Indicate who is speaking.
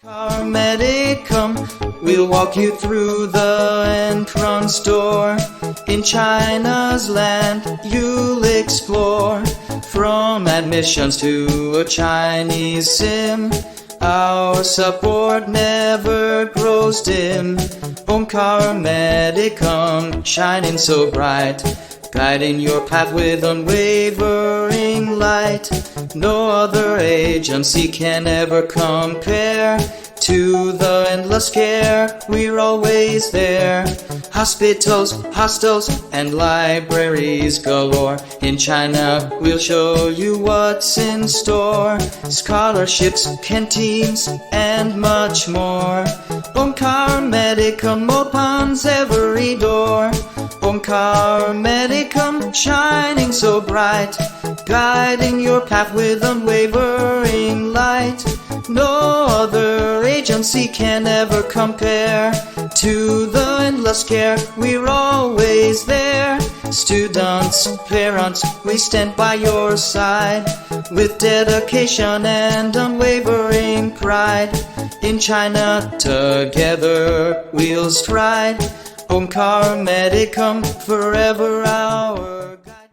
Speaker 1: Omkar Medicum, we'll walk you through the entrance door. In China's land, you'll explore. From admissions to a Chinese sim, our support never grows dim. Omkar Medicum, shining so bright, guiding your path with unwavering light. No other agency can ever compare to the endless care. We're always there. Hospitals, hostels, and libraries galore. In China, we'll show you what's in store. Scholarships, canteens, and much more. Omkar Medicum opens every door. Omkar Medicum, shining so bright, guiding your path with unwavering light. No other agency can ever compare to the endless care. We're always there. Students, parents, we stand by your side with dedication and unwavering pride. In China, together we'll stride. Omkar Medicum, forever our guide.